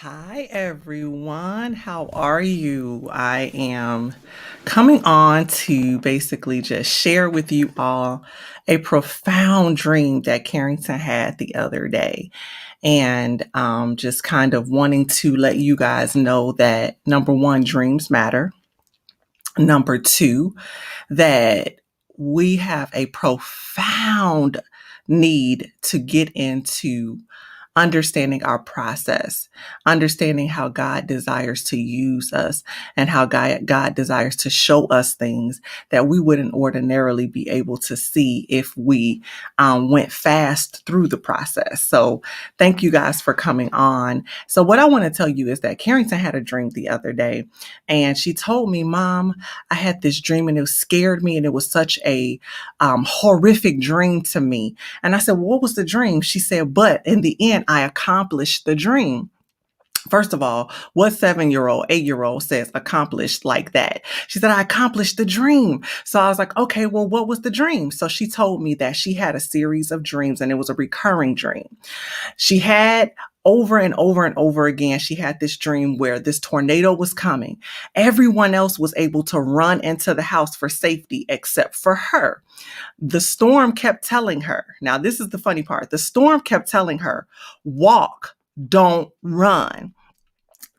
Hi, everyone. How are you? I am coming on to basically just share with you all a profound dream that Carrington had the other day. And just kind of wanting to let you guys know that number one, dreams matter. Number two, that we have a profound need to get into understanding our process, understanding how God desires to use us and how God desires to show us things that we wouldn't ordinarily be able to see if we went fast through the process. So thank you guys for coming on. So what I want to tell you is that Carrington had a dream the other day, and she told me, Mom, I had this dream and it scared me, and it was such a horrific dream to me. And I said, well, what was the dream? She said, but in the end, I accomplished the dream. First of all, what 7-year-old, 8-year-old says accomplished like that? She said, I accomplished the dream. So I was like, okay, well, what was the dream? So she told me that she had a series of dreams and it was a recurring dream. She had over and over and over again, she had this dream where this tornado was coming. Everyone else was able to run into the house for safety except for her. The storm kept telling her, now this is the funny part, the storm kept telling her, walk, don't run.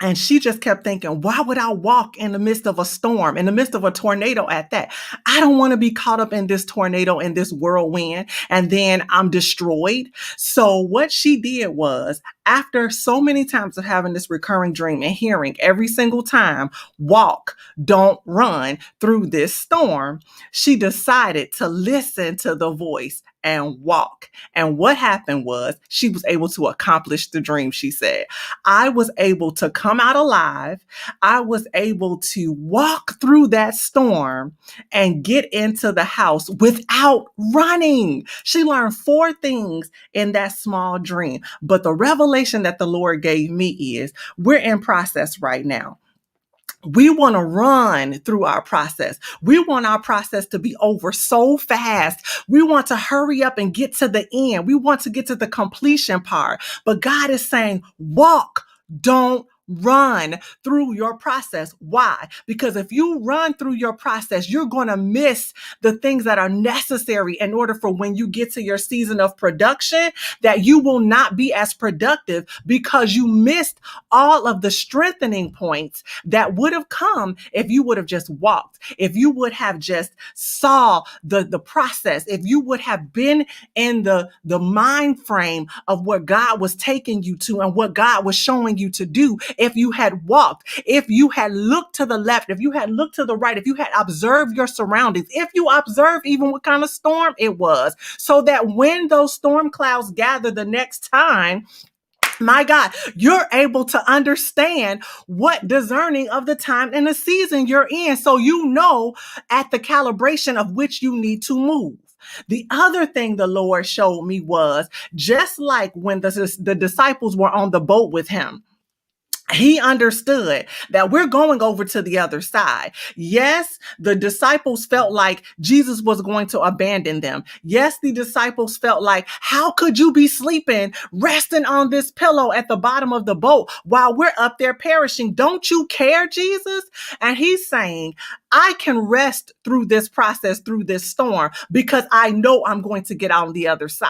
And she just kept thinking, why would I walk in the midst of a storm, in the midst of a tornado at that? I don't want to be caught up in this tornado, in this whirlwind, and then I'm destroyed. So what she did was, after so many times of having this recurring dream and hearing every single time, walk, don't run through this storm, she decided to listen to the voice and walk. And what happened was she was able to accomplish the dream, she said. I was able to come out alive. I was able to walk through that storm and get into the house without running. She learned 4 things in that small dream. But the revelation that the Lord gave me is we're in process right now. We want to run through our process. We want our process to be over so fast. We want to hurry up and get to the end. We want to get to the completion part. But God is saying, walk, don't run through your process. Why? Because if you run through your process, you're going to miss the things that are necessary in order for when you get to your season of production, that you will not be as productive because you missed all of the strengthening points that would have come if you would have just walked, if you would have just saw the process, if you would have been in the mind frame of where God was taking you to and what God was showing you to do. If you had walked, if you had looked to the left, if you had looked to the right, if you had observed your surroundings, if you observed even what kind of storm it was, so that when those storm clouds gather the next time, my God, you're able to understand what discerning of the time and the season you're in. So you know at the calibration of which you need to move. The other thing the Lord showed me was just like when the disciples were on the boat with him. He understood that we're going over to the other side. Yes, the disciples felt like Jesus was going to abandon them. Yes, the disciples felt like, how could you be sleeping, resting on this pillow at the bottom of the boat while we're up there perishing? Don't you care, Jesus? And he's saying, I can rest through this process, through this storm, because I know I'm going to get on the other side.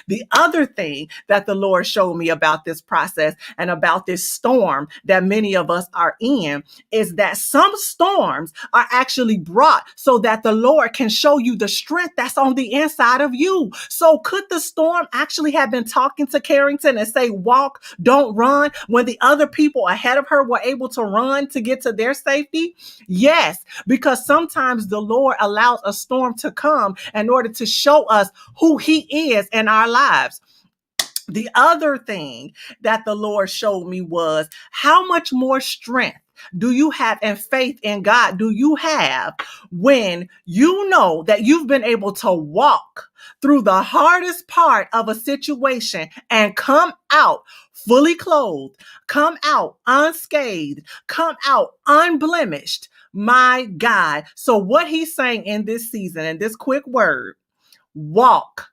The other thing that the Lord showed me about this process and about this storm that many of us are in is that some storms are actually brought so that the Lord can show you the strength that's on the inside of you. So could the storm actually have been talking to Kherington and say, walk, don't run, when the other people ahead of her were able to run to get to their safety? Yes, because sometimes the Lord allows a storm to come in order to show us who he is in our lives. The other thing that the Lord showed me was how much more strength do you have and faith in God do you have when you know that you've been able to walk through the hardest part of a situation and come out fully clothed, come out unscathed, come out unblemished? My God. So what he's saying in this season, in this quick word, walk,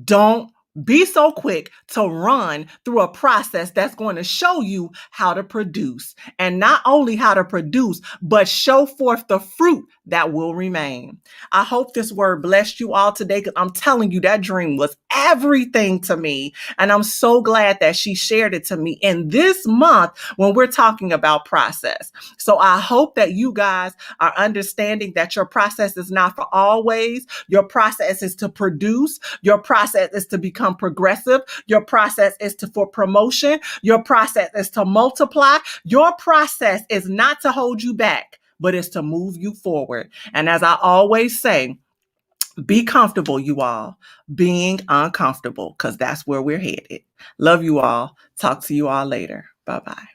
don't Be so quick to run through a process that's going to show you how to produce. And not only how to produce, but show forth the fruit that will remain. I hope this word blessed you all today, because I'm telling you, that dream was everything to me. And I'm so glad that she shared it to me in this month when we're talking about process. So I hope that you guys are understanding that your process is not for always. Your process is to produce. Your process is to become progressive. Your process is for promotion. Your process is to multiply. Your process is not to hold you back, but it's to move you forward. And as I always say, be comfortable, you all, being uncomfortable, because that's where we're headed. Love you all. Talk to you all later. Bye-bye.